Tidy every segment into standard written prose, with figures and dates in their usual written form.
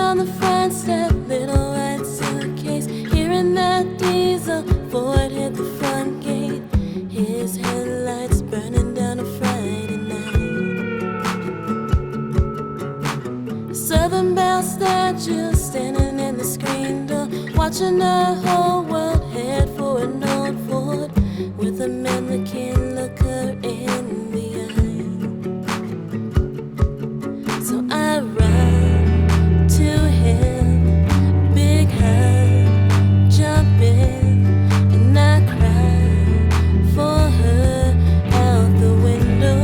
on the front step, little white suitcase. Hearing that diesel, Ford hit the front gate. His headlights burning down a Friday night. Southern Belle statue standing in the screen door, watching the whole world head for an old Ford with a man that can look her in the eye. So I run to him, big hug, jump in, and I cry for her out the window.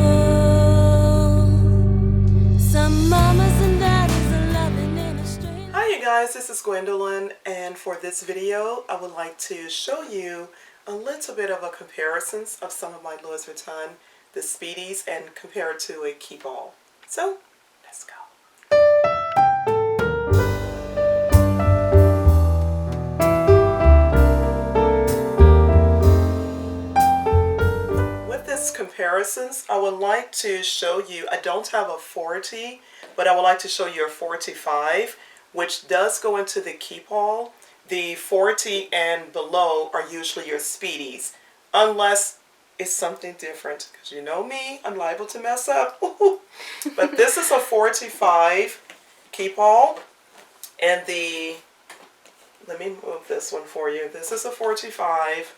Some mamas and daddies are loving in a street. Hi you guys, this is Gwendolyn, and for this video I would like to show you a little bit of a comparisons of some of my Louis Vuitton, the Speedies, and compare it to a Keepall. So let's go. With this comparisons, I would like to show you, I don't have a 40, but I would like to show you a 45, which does go into the Keepall. The 40 and below are usually your Speedies, unless it's something different, because you know me, I'm liable to mess up. But this is a 45 Keepall, and let me move this one for you. This is a 45,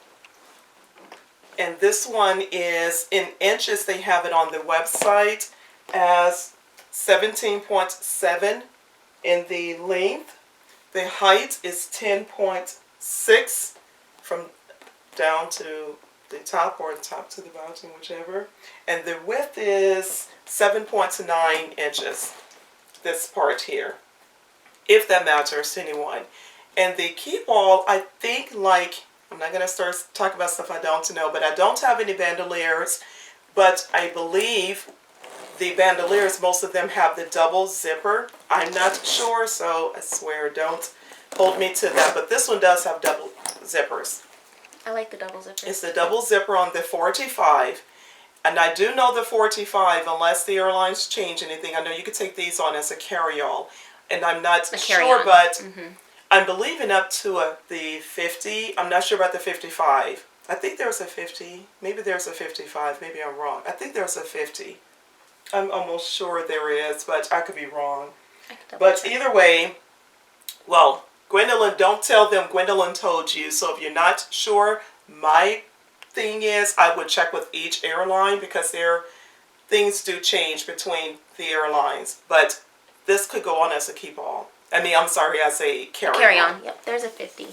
and this one is in inches. They have it on the website as 17.7 in the length. The height is 10.6 from down to the top, or the top to the bottom, whichever. And the width is 7.9 inches, this part here, if that matters to anyone. And the Keepall, I think, like, I'm not going to start talking about stuff I don't know, but I don't have any bandoliers, but I believe the bandoliers, most of them have the double zipper. I'm not sure, so I swear, don't hold me to that. But this one does have double zippers. I like the double zipper. It's the double zipper on the 45. And I do know the 45, unless the airlines change anything. I know you could take these on as a carry-all. And I'm not sure, but I'm believing up to the 50. I'm not sure about the 55. I think there's a 50. Maybe there's a 55. Maybe I'm wrong. I think there's a 50. I'm almost sure there is, but I could be wrong. But either way, well, Gwendolyn, don't tell them Gwendolyn told you. So if you're not sure, my thing is I would check with each airline, because their things do change between the airlines. But this could go on as a Keepall. I mean, I'm sorry, as a carry-on. Carry-on, yep. There's a 50.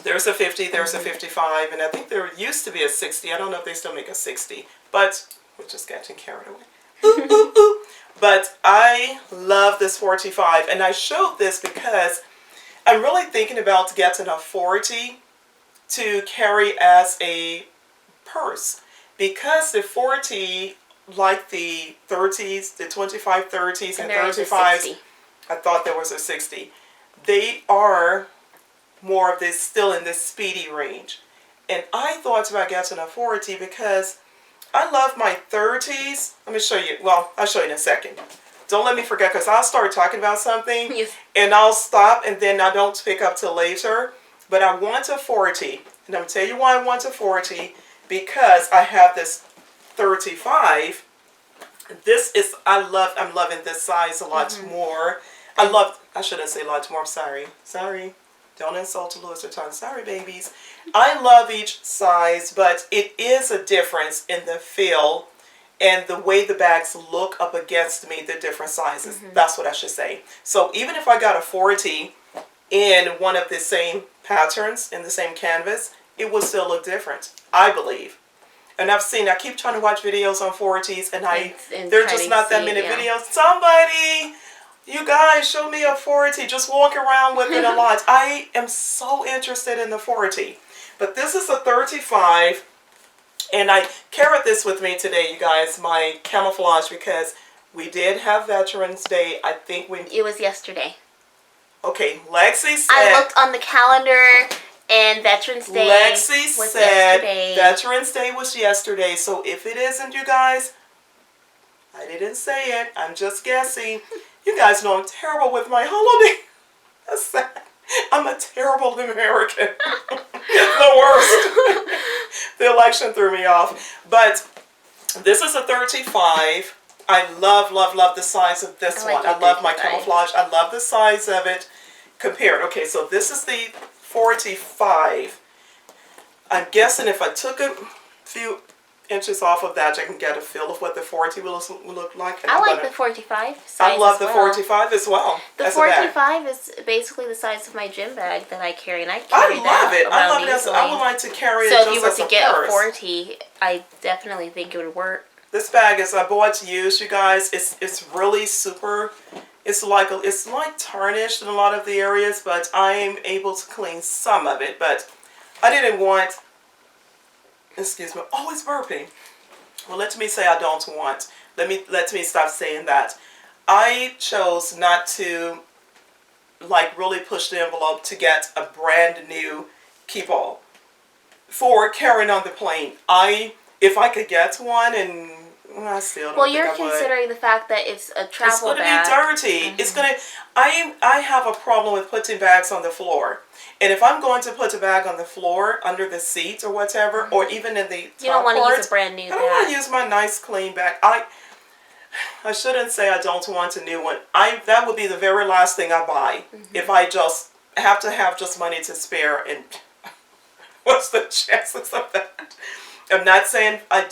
There's a 50, there's a 55, and I think there used to be a 60. I don't know if they still make a 60, but we're just getting carried away. Ooh, ooh, ooh. But I love this 45, and I showed this because I'm really thinking about getting a 40 to carry as a purse, because the 40, like the 30s, the 25 30s and 35s, I thought there was a 60. They are more of this, still in this speedy range. And I thought about getting a 40 because I love my 30s. Let me show you. Well, I'll show you in a second. Don't let me forget, because I'll start talking about something and I'll stop, and then I don't pick up till later. But I want a 40. And I'm going to tell you why I want a 40. Because I have this 35. This is, I'm loving this size a lot more. I shouldn't say a lot more, sorry. Don't insult Louis Vuitton. Sorry, babies. I love each size, but it is a difference in the feel and the way the bags look up against me, the different sizes. That's what I should say. So even if I got a 40 in one of the same patterns, in the same canvas, it will still look different, I believe. And I keep trying to watch videos on 40s, and there are just not that many videos. Somebody, you guys, show me a 40. Just walk around with it a lot. I am so interested in the 40. But this is a 35, and I carried this with me today, you guys, my camouflage, because we did have Veterans Day. I think it was yesterday. Okay, Lexi said, I looked on the calendar, and Veterans Day was yesterday. Veterans Day was yesterday. So if it isn't, you guys, I didn't say it. I'm just guessing. You guys know I'm terrible with my holiday. I'm a terrible American. The worst. The election threw me off. But this is a 35. I love, love, love the size of this one. I love my camouflage. I love the size of it compared. Okay, so this is the 45. I'm guessing if I took a few inches off of that, I can get a feel of what the 40 will look like. And I like the 45 size. I love the 45 as well. The 45 is basically the size of my gym bag that I carry, and I carry that it. I love it. Easily. I would like to carry it just as a purse. So if you were to get a 40, I definitely think it would work. This bag is, I bought used, you guys. It's really super. It's like tarnished in a lot of the areas, but I am able to clean some of it. But I didn't want. Excuse me. Oh, it's burping. Well, let me say I don't want. Let me stop saying that. I chose not to really push the envelope to get a brand new Keepall for carrying on the plane. If I could get one, and I still don't. Well, you're considering the fact that it's a travel bag. It's going to be dirty. It's going to. I have a problem with putting bags on the floor. And if I'm going to put a bag on the floor, under the seat or whatever, or even in the top you don't want part, to use a brand new bag. I don't want to use my nice clean bag. I shouldn't say I don't want a new one. That would be the very last thing I buy if I just have to have just money to spare. And what's the chances of that? I'm not saying I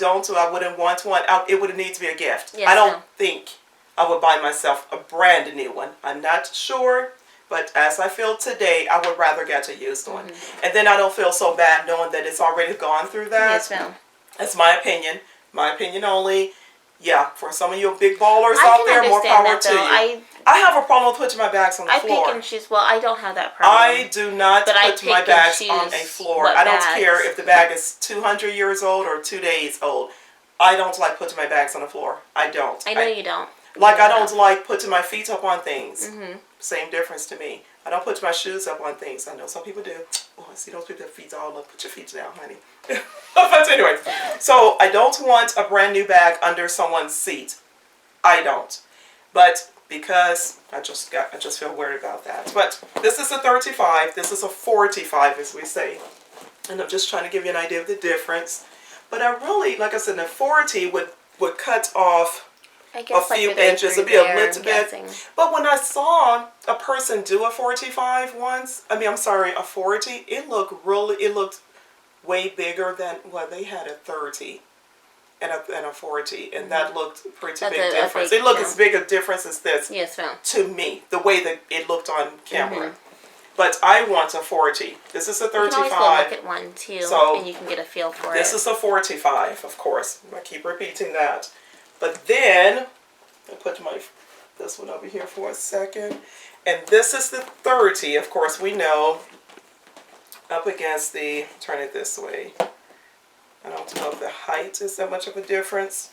wouldn't want one. It would need to be a gift. Yes, I don't think I would buy myself a brand new one. I'm not sure. But as I feel today, I would rather get a used one. And then I don't feel so bad knowing that it's already gone through that. Yes, ma'am. That's my opinion. My opinion only. Yeah, for some of you big ballers out there, more power to you. I have a problem with putting my bags on the floor. I pick and choose. Well, I don't have that problem. I do not put my bags on a floor. I don't care if the bag is 200 years old or 2 days old. I don't like putting my bags on the floor. I don't. I know you don't. I don't like putting my feet up on things. Same difference to me. I don't put my shoes up on things. I know some people do. Oh, I see those people that feet all up. Put your feet down, honey. But anyway, so I don't want a brand new bag under someone's seat. I don't. But because I just feel weird about that. But this is a 35. This is a 45, as we say. And I'm just trying to give you an idea of the difference. But I really, like I said, the 40 would cut off a few inches. It'd be a little bit. But when I saw a person do a 45 once, a 40, it looked way bigger than, they had a 30 and a 40, and that looked pretty big difference. It looked as big a difference as this. Yes, ma'am. To me, the way that it looked on camera. But I want a 40. This is a 35. You can always go look at one too, and you can get a feel for it. This is a 45, of course. I keep repeating that. But then, I'll put this one over here for a second. And this is the 30, of course, we know, up against turn it this way. I don't know if the height is that much of a difference,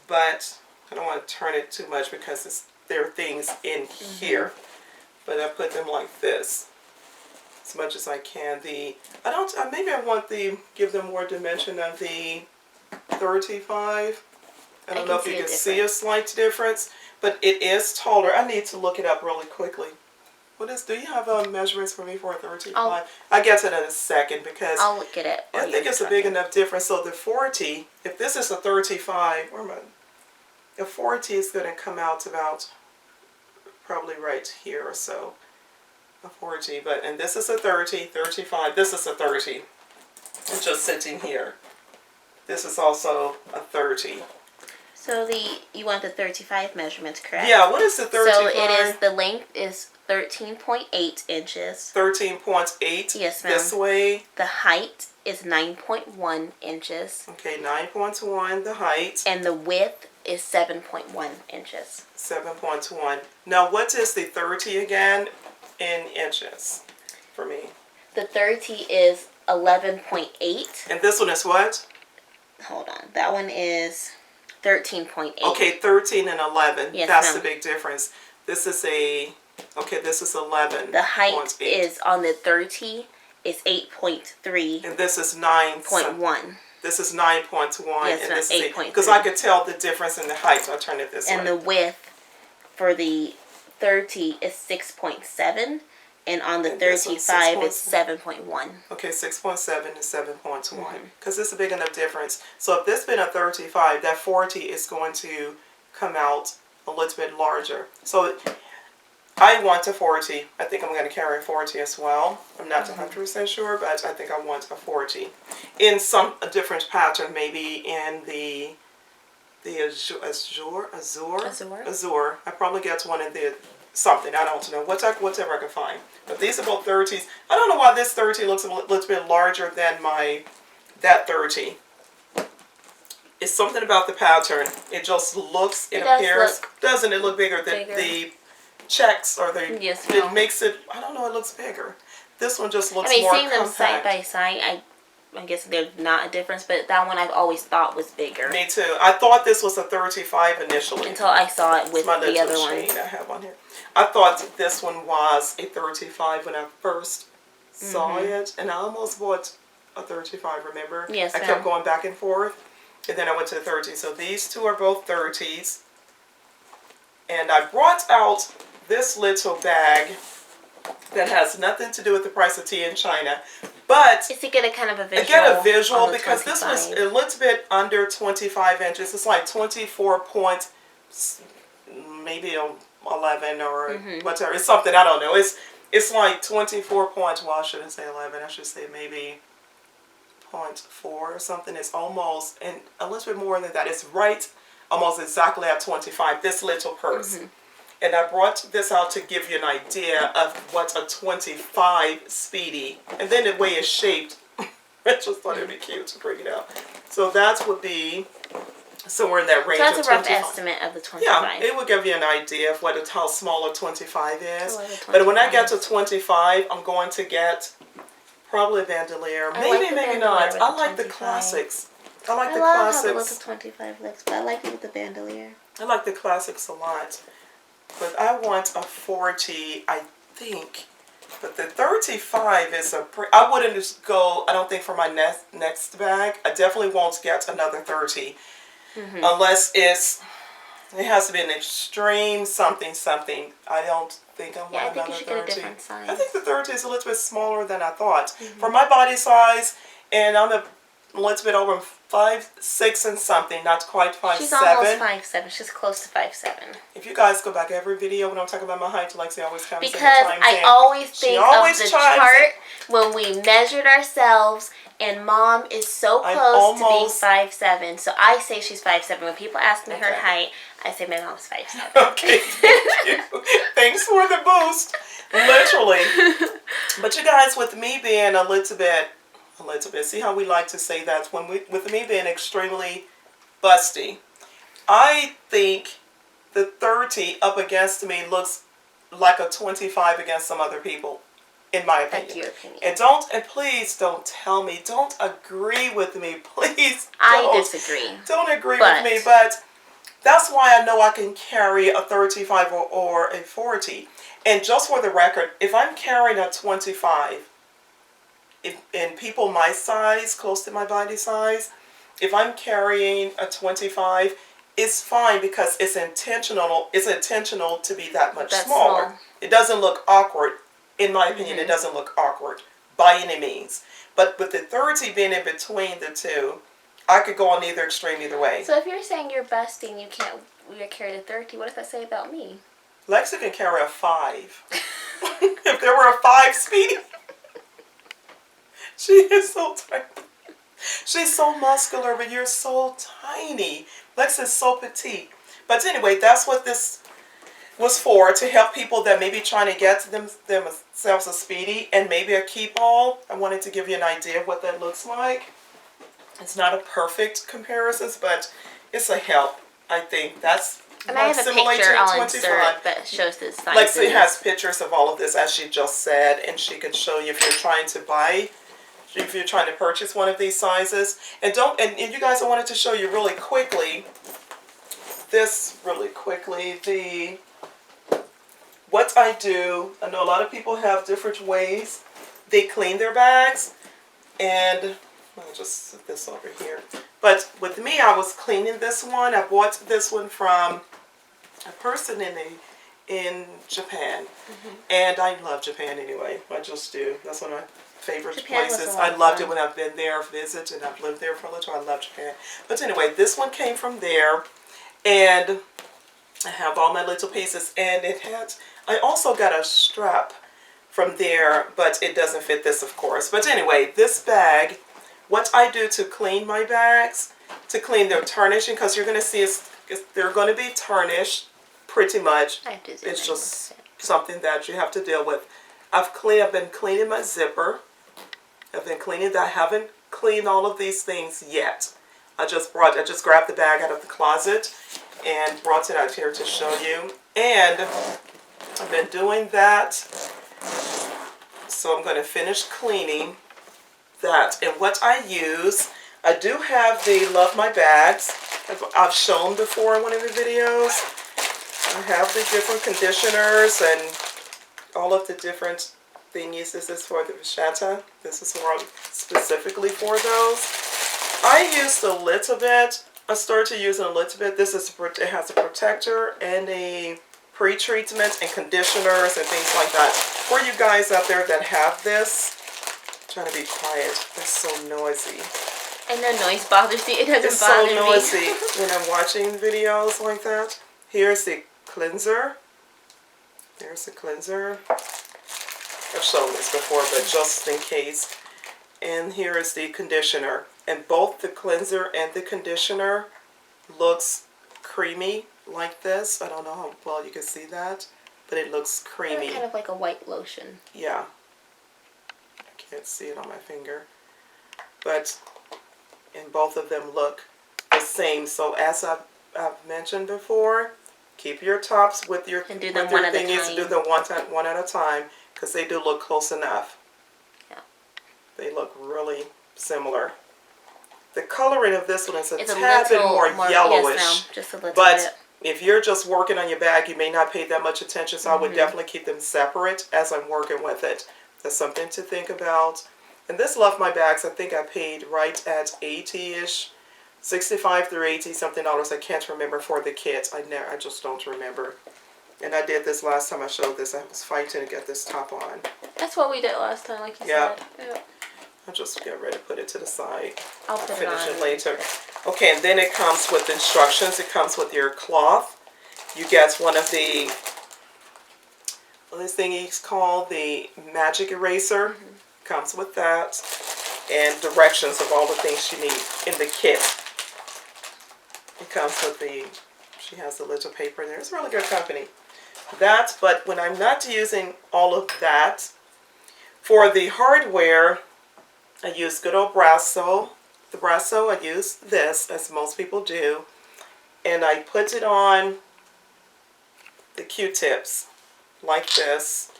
but I don't want to turn it too much because there are things in here. But I put them like this, as much as I can. Maybe I want give them more dimension of the 35. I don't know if you can see a slight difference, but it is taller. I need to look it up really quickly. Do you have measurements for me for a 35? I'll get to that in a second because I'll look at it. I think it's a big enough difference. So the 40, if this is a 35, the 40 is going to come out about probably right here or so. A 40, and this is a 30, 35. This is a 30. It's just sitting here. This is also a 30. So you want the 35 measurements, correct? Yeah, what is the 35? So the length is 13.8 inches. 13.8? Yes, ma'am. This way? The height is 9.1 inches. Okay, 9.1 the height. And the width is 7.1 inches. 7.1. Now, what is the 30 again in inches for me? The 30 is 11.8. And this one is what? Hold on. That one is 13.8. Okay, 13 and 11. Yes, that's ma'am. the big difference. This is this is 11. The height is on the 30 is 8.3. And this is 9.1. This is 9.1. Yes, and this is 8.3. because I could tell the difference in the height, so I turned it this way. And the width for the 30 is 6.7, and on the And this one's 35 it's 6.7. 7.1. Okay, 6.7 and 7.1. Because it's a big enough difference. So if this been a 35, that 40 is going to come out a little bit larger. So I want a 40. I think I'm going to carry a 40 as well. I'm not 100% sure, but I think I want a 40. In a different pattern, maybe in the azure. I probably get one in the something. I don't know. Whatever I can find. But these are both 30s. I don't know why this 30 looks a little bit larger than that 30. It's something about the pattern. It just looks, it appears, doesn't it look bigger? The checks or it makes it, I don't know, it looks bigger. This one just looks more seeing compact. them side by side, I guess there's not a difference, but that one I've always thought was bigger. Me too. I thought this was a 35 initially. Until I saw it with the other one. I have on here. I thought this one was a 35 when I first saw it, and I almost bought a 35, remember? Yes, I kept going back and forth, and then I went to the 30. So these two are both 30s. And I brought out this little bag that has nothing to do with the price of tea in China. But it's to get a kind of a visual. I get a visual because this was a little bit under 25 inches. It's like 24 point, maybe 11 or whatever. It's something, I don't know. It's like 24 points. Well, I shouldn't say 11. I should say maybe 0.4 or something. It's almost, and a little bit more than that. It's right almost exactly at 25. This little purse. And I brought this out to give you an idea of what a 25 speedy, and then the way it's shaped. I just thought it'd be cute to bring it out. So that would be somewhere in that range. So that's of a rough 25. estimate of the 25. Yeah, it will give you an idea of how small a 25 is. But when I get to 25, I'm going to get probably a bandolier. Maybe not. I like the classics. I like the classics. I love how the little 25 looks, but I like it with the bandolier. I like the classics a lot. But I want a 40, I think. But the 35 is I wouldn't just go, I don't think, for my next bag. I definitely won't get another 30. Unless it has to be an extreme something. I don't think I want another 30. I think you should get a different size. I think the 30 is a little bit smaller than I thought. For my body size, and I'm a little bit over 5'6" and something, not quite 5'7". She's almost 5'7". She's close to 5'7". If you guys go back every video when I'm talking about my height, Alexis always comes in. Because I always think of the chart when we measured ourselves, and Mom is so close to being 5'7". So I say she's 5'7". When people ask me her height, I say my mom's 5'7". Okay, thank you. Thanks for the boost. Literally. But you guys, with me being a little bit, see how we like to say that, with me being extremely busty, I think the 30 up against me looks like a 25 against some other people, in my opinion. That's your opinion. And please don't tell me, don't agree with me, please. I disagree. Don't agree with me, but that's why I know I can carry a 35 or a 40. And just for the record, if I'm carrying a 25, in people my size, close to my body size, if I'm carrying a 25, it's fine because it's intentional. It's intentional to be that much smaller. Small. It doesn't look awkward. In my opinion, it doesn't look awkward by any means. But with the 30 being in between the two, I could go on either extreme either way. So if you're saying you're busting, you carry the 30, what does that say about me? Lexi can carry a 5. If there were a 5 speedy. She is so tiny. She's so muscular, but you're so tiny. Lex is so petite. But anyway, that's what this was for, to help people that may be trying to get themselves a speedy and maybe a Keepall. I wanted to give you an idea of what that looks like. It's not a perfect comparison, but it's a help, I think. That's and I have a picture I'll insert that shows the sizes. Lexi has pictures of all of this, as she just said, and she can show you if you're trying to buy, if you're trying to purchase one of these sizes. And you guys, I wanted to show you really quickly, what I do. I know a lot of people have different ways they clean their bags, and I'll just set this over here. But with me, I was cleaning this one. I bought this one from a person in in Japan. And I love Japan anyway. I just do. That's one of my favorite places. I loved it when I've been there, visit, and I've lived there for a little while. I love Japan. But anyway, this one came from there. And I have all my little pieces. And it had, I also got a strap from there, but it doesn't fit this, of course. But anyway, this bag, what I do to clean my bags, to clean their tarnishing, because you're going to see they're going to be tarnished pretty much. It's just something that you have to deal with. I've been cleaning my zipper. I've been cleaning that. I haven't cleaned all of these things yet. I just grabbed the bag out of the closet and brought it out here to show you. And I've been doing that. So I'm going to finish cleaning that. And what I use, I do have the Love My Bags. I've shown before in one of the videos. I have the different conditioners and all of the different thingies. This is for the Vachetta. This is specifically for those. I used a little bit. I started using a little bit. It has a protector and a pre-treatment and conditioners and things like that. For you guys out there that have this, I'm trying to be quiet. It's so noisy. I know noise bothers you. It doesn't bother me. It's so noisy when I'm watching videos like that. Here's the cleanser. There's the cleanser. I've shown this before, but just in case. And here is the conditioner. And both the cleanser and the conditioner looks creamy like this. I don't know how well you can see that, but it looks creamy. Kind of like a white lotion. Yeah. I can't see it on my finger. But, and both of them look the same. So as I've mentioned before, keep your tops with your and do them one at a time. Do them one at a time, because they do look close enough. Yeah. They look really similar. The coloring of this one is a tad bit more yellowish. Yes, just a little but if you're just working on your bag, you may not pay that much attention. So I would definitely keep them separate as I'm working with it. That's something to think about. And this Love My Bags, I think I paid right at 80-ish. 65 through 80 something dollars. I can't remember for the kids. I just don't remember. And I did this last time I showed this. I was fighting to get this top on. That's what we did last time, like you said. Yeah. I'll just get ready to put it to the side. I'll finish it later. Okay, and then it comes with instructions. It comes with your cloth. You get one of the, this thing is called the magic eraser. Comes with that. And directions of all the things you need in the kit. It comes with she has a little paper in there. It's a really good company. But when I'm not using all of that, for the hardware, I use good old Brasso. The Brasso, I use this, as most people do. And I put it on the Q-tips, like this.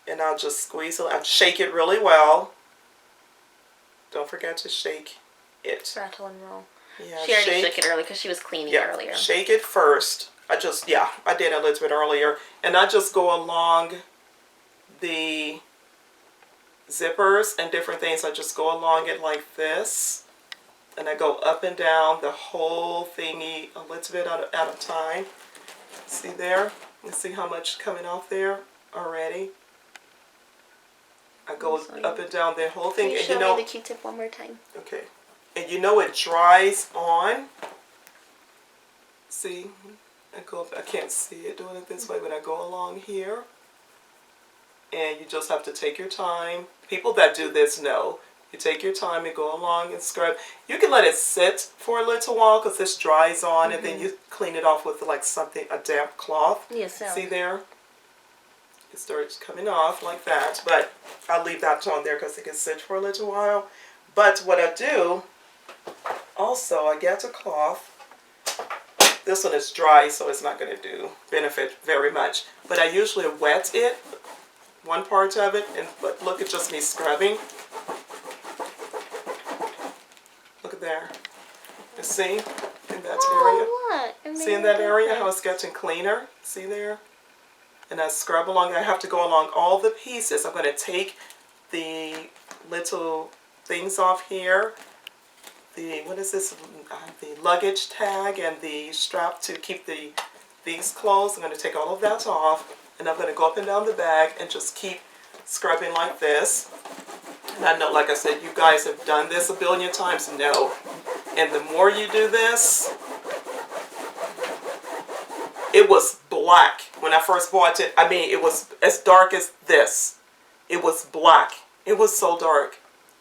And I'll just squeeze it. I'll shake it really well. Don't forget to shake it. Rattle and roll. Yeah, she already shook it earlier because she was cleaning earlier. Shake it first. I did a little bit earlier. And I just go along the zippers and different things. I just go along it like this. And I go up and down the whole thingy a little bit at a time. See there? You see how much coming off there already? I go up and down the whole thing. Can you show me the Q-tip one more time? Okay. And it dries on. See? I can't see it doing it this way, but I go along here. And you just have to take your time. People that do this know. You take your time and go along and scrub. You can let it sit for a little while because this dries on, and then you clean it off with like a damp cloth. Yes, see there? It starts coming off like that, but I'll leave that on there because it can sit for a little while. But what I do, also, I get a cloth. This one is dry, so it's not going to benefit very much. But I usually wet it, one part of it, but look at just me scrubbing. Look at there. You see in that area? See in that area how it's getting cleaner? See there? And I scrub along. I have to go along all the pieces. I'm going to take the little things off here. What is this? The luggage tag and the strap to keep the these clothes. I'm going to take all of that off, and I'm going to go up and down the bag and just keep scrubbing like this. And I know, like I said, you guys have done this a billion times. No. And the more you do this, it was black when I first bought it. I mean, it was as dark as this. It was black. It was so dark.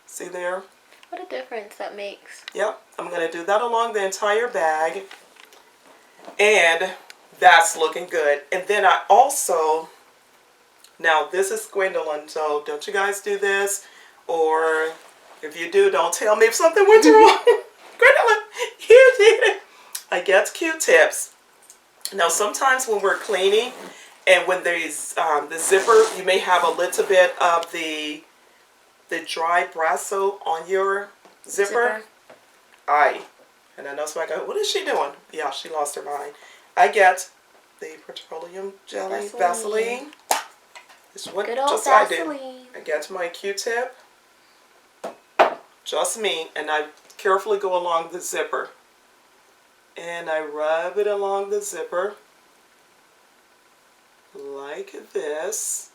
See there? What a difference that makes. Yep. I'm going to do that along the entire bag. And that's looking good. And then I also, now this is Gwendolyn, so don't you guys do this. Or if you do, don't tell me if something went wrong. Gwendolyn, you did it. I get Q-tips. Now sometimes when we're cleaning and when there's the zipper, you may have a little bit of the dry brasso on your zipper. And I know somebody go, what is she doing? Yeah, she lost her mind. I get the petroleum jelly, Vaseline. This is what good old just Vaseline. I get my Q-tip. Just me. And I carefully go along the zipper. And I rub it along the zipper. Like this.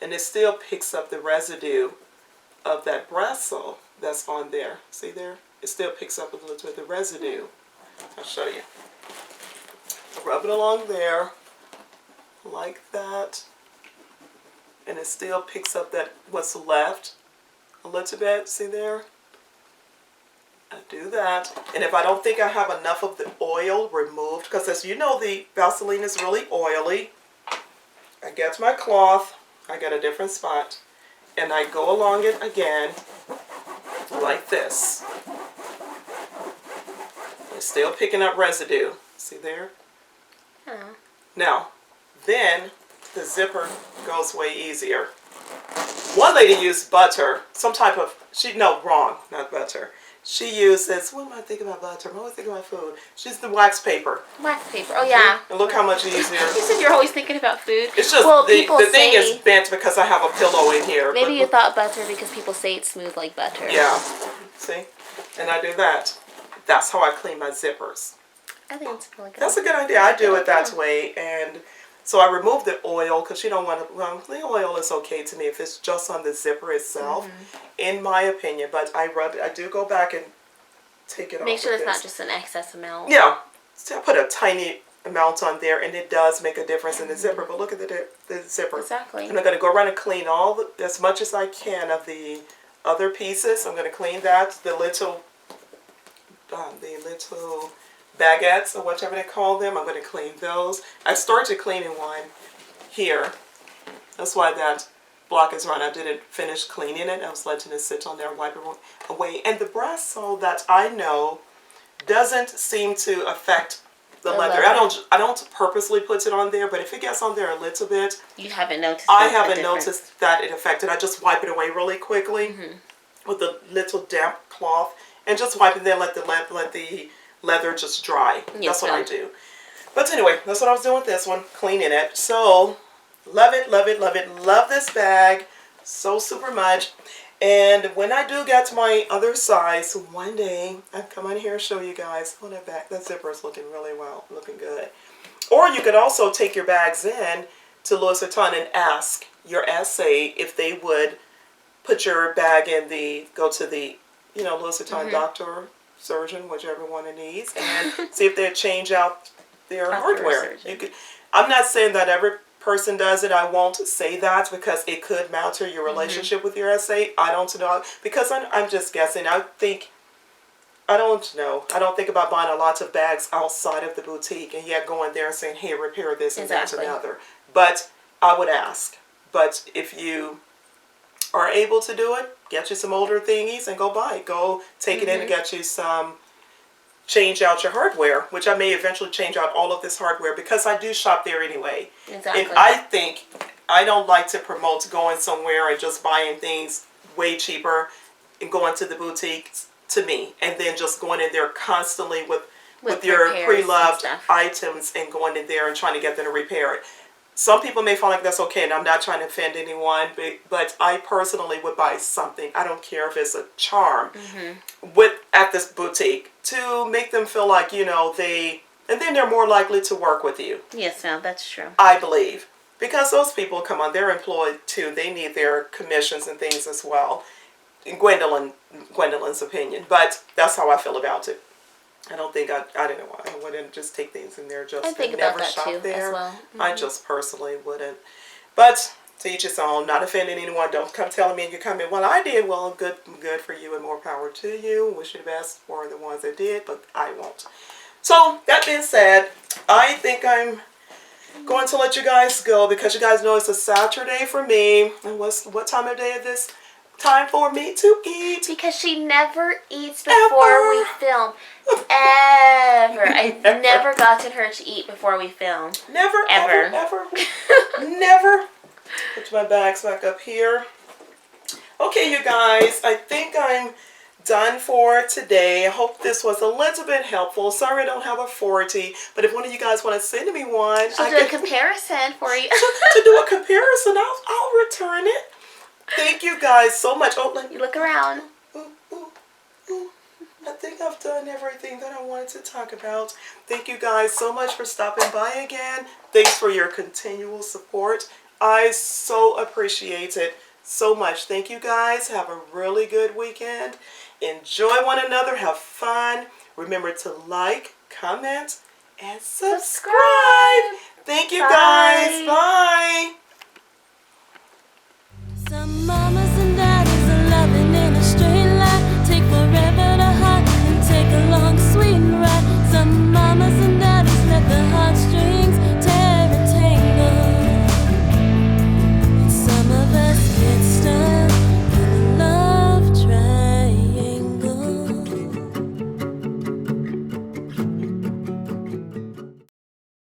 And it still picks up the residue of that brasso that's on there. See there? It still picks up a little bit of the residue. I'll show you. Rub it along there. Like that. And it still picks up that what's left a little bit. See there? I do that. And if I don't think I have enough of the oil removed, because as you know, the Vaseline is really oily, I get my cloth. I get a different spot. And I go along it again like this. It's still picking up residue. See there? Oh. Now, then the zipper goes way easier. One lady used butter, some type of, wrong, not butter. She uses, what am I thinking about butter? I'm always thinking about food. She's the wax paper. Wax paper, oh yeah. And look how much easier. You said you're always thinking about food. It's just, well, the thing is bent because I have a pillow in here. Maybe you thought butter because people say it's smooth like butter. Yeah, see? And I do that. That's how I clean my zippers. I think it's really good. That's a good idea. I do it that way. And so I remove the oil because you don't want to, well, the oil is okay to me if it's just on the zipper itself, in my opinion. But I do go back and take it off. Make sure it's not just an excess amount. Yeah. So I put a tiny amount on there and it does make a difference in the zipper. But look at the zipper. Exactly. And I'm going to go around and clean as much as I can of the other pieces. I'm going to clean that, the little baguettes or whatever they call them. I'm going to clean those. I started cleaning one here. That's why that block is run. I didn't finish cleaning it. I was letting it sit on there and wipe it away. And the brasso that I know doesn't seem to affect the leather. I don't purposely put it on there, but if it gets on there a little bit, you haven't noticed. I haven't noticed that it affected. I just wipe it away really quickly with a little damp cloth and just wipe it. Then let the leather just dry. That's what I do. But anyway, that's what I was doing with this one, cleaning it. So love it, love it, love it. Love this bag so super much. And when I do get to my other size, one day I'll come on here and show you guys. Oh, that zipper is looking really well, looking good. Or you could also take your bags in to Louis Vuitton and ask your SA if they would put your bag in go to the, Louis Vuitton doctor, surgeon, whichever one it needs, and see if they'd change out their hardware. I'm not saying that every person does it. I won't say that because it could matter your relationship with your SA. I don't know, because I'm just guessing. I don't know. I don't think about buying a lot of bags outside of the boutique and yet going there and saying, hey, repair this and that's another. But I would ask. But if you are able to do it, get you some older thingies and go buy it. Go take it in and get you some, change out your hardware, which I may eventually change out all of this hardware because I do shop there anyway. Exactly. And I don't like to promote going somewhere and just buying things way cheaper and going to the boutiques, to me, and then just going in there constantly with your pre-loved items and going in there and trying to get them to repair it. Some people may feel like that's okay, and I'm not trying to offend anyone, but I personally would buy something. I don't care if it's a charm at this boutique to make them feel like, they And then they're more likely to work with you. Yes, ma'am, that's true. I believe. Because those people, come on, they're employed too. They need their commissions and things as well. In Gwendolyn's opinion. But that's how I feel about it. I don't think I don't know. I wouldn't just take things in there just I think to about never that shop too, there. as well. Mm-hmm. I just personally wouldn't. But to each his own. Not offending anyone. Don't come telling me you come in. Well, I did. Well, good for you and more power to you. Wish you the best for the ones that did, but I won't. So that being said, I think I'm going to let you guys go because you guys know it's a Saturday for me. And what time of day is this? Time for me to eat. Because she never eats before we film. Ever. I've never gotten her to eat before we film. Never, ever. Never. Put my bags back up here. Okay, you guys, I think I'm done for today. I hope this was a little bit helpful. Sorry I don't have a 40, but if one of you guys want to send me one, She'll do a comparison for you. to do a comparison, I'll return it. Thank you guys so much. Oh, You look around. I think I've done everything that I wanted to talk about. Thank you guys so much for stopping by again. Thanks for your continual support. I so appreciate it so much. Thank you guys. Have a really good weekend. Enjoy one another. Have fun. Remember to like, comment, and subscribe. Thank you guys. Bye. Some mamas